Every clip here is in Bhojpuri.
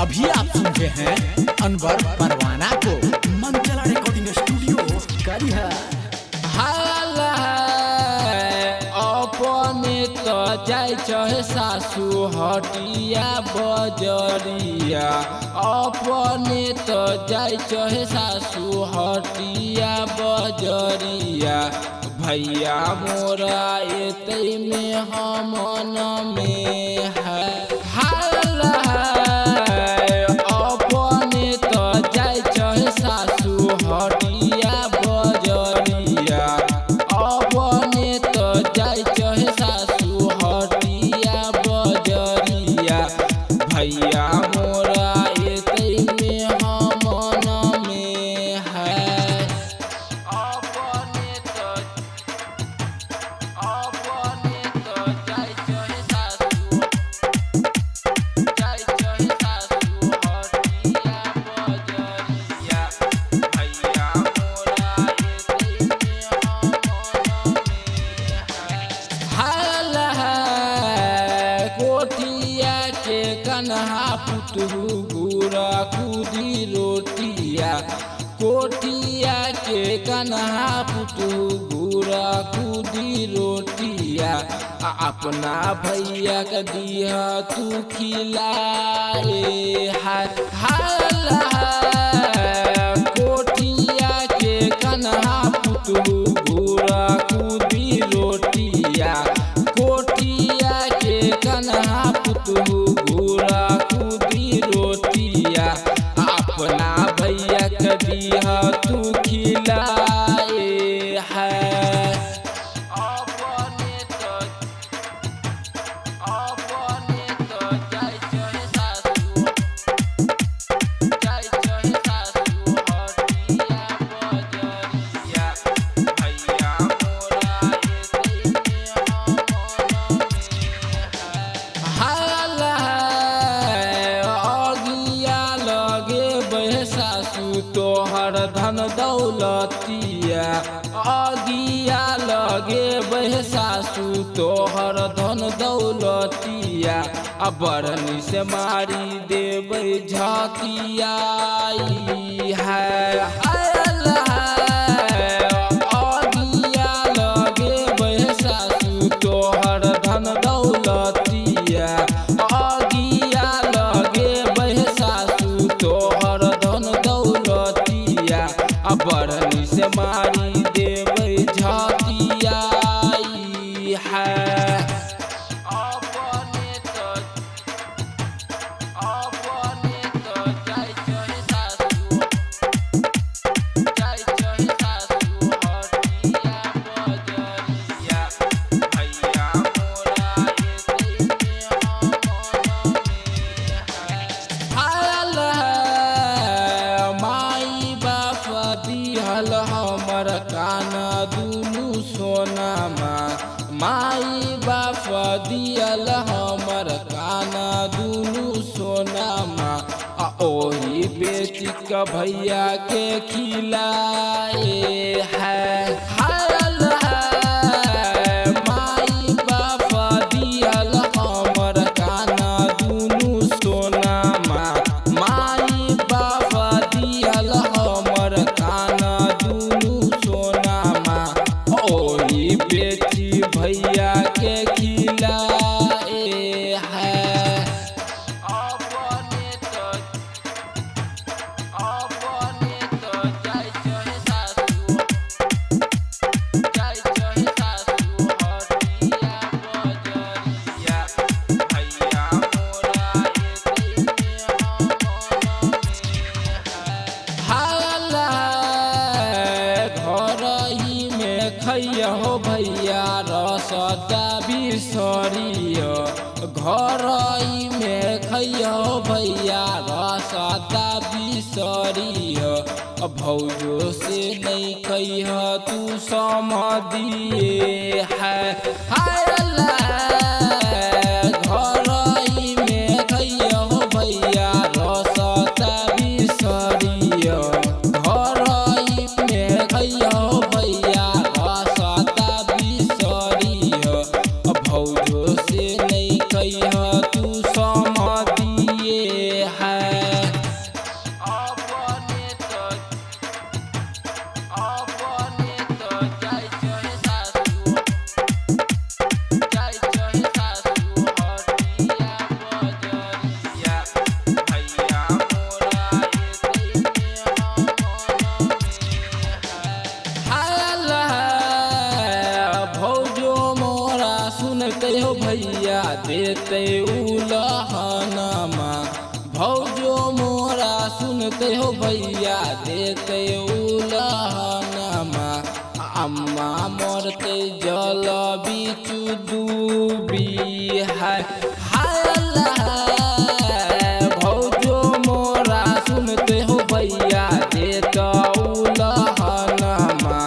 अभी आप सुन रहे हैं अनवर परवाना को मंगला रिकॉर्डिंग स्टूडियो करिहा। अपने तो जाय चाहे सासू हटिया बजरिया, अपने तो जाय चाहे सासू हटिया बजरिया। भैया मोरा एते में हमन में है अपने तो जाय चाहे सासू हटिया बजरिया, अपने तो जाय चाहे सासू हटिया बजरिया। भैया मोरा एते में हमन में है अपने तो जाय चाहे सासू हटिया बजरिया। भैया मोरा एते में हमन में कोठिया के कन्हा पुतरू गुरा खुदी रोटिया, कोठिया के कन्हा पुतरू गुरा खुदी रोटिया। अपना भैया के दिया तू खिलाए कोठिया के कन्हा पुतरू गुरा खुदी रोटिया, कोठिया के कन्हा पुतरू गुरा खुदी रोटिया। अपना भैया के दिया तू खिलाए है अपने तो जाय चाहे सासू हटिया बजरिया। भैया मोरा एते में हमन में अगिया लगे बहे सासू तोहर धन दौलतिया, अगिया लगे बहे सासू तोहर धन दौलतिया। बरनी से मारी देबै झाकिया है अगिया लगे बहे सासू तोहर धन दौलतिया, अगिया लगे बहे सासू तोहर धन दौलतिया। बरनी से मारी देबै झाकिया है अपने तो जाय चाहे सासू हटिया बजरिया। भैया मोरा एते में हमन में है माई बाप दिहल हमर कान दुनू सोनामा, माई बाप दियल हमर कान दुनू सोनामा। ओही बेच के भैया के खिलाए है माई बाप दियल हमर कान दुनू सोनामा, माई बाप दियल हमर कान दुनू सोनामा। ओही बेची भैया के खिलाए है अपने तो जाय चाहे सासू हटिया बजरिया। भैया मोरा एते में हमन में घर ही में खैया हो भैया रसदा बिसरिया, घर ही में खैया हो भैया रसदा बिसरिया। भौजो से नहीं कहिह तू समझिए है घर ही में खैया हो भैया रसदा बिसरिया, घर ही में खैया हो भैया रसदा बिसरिया। भौजो से नहीं कहिह तू समझिए है। भौजो मोरा सुनते हो भैया देते उलहनमा भौजो मोरा सुनते हो भैया देते उलहनमा अम्मा मरते जल बिचु डूबी है भौजो मोरा सुनते हो भैया देता उलहनमा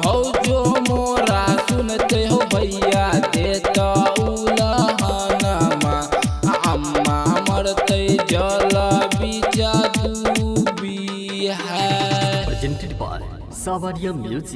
भौजो मोरा सुनते हो भैया देता उलहनमा अम्मा मरते जल बिचा डूबी है। Presented by Savaria Music.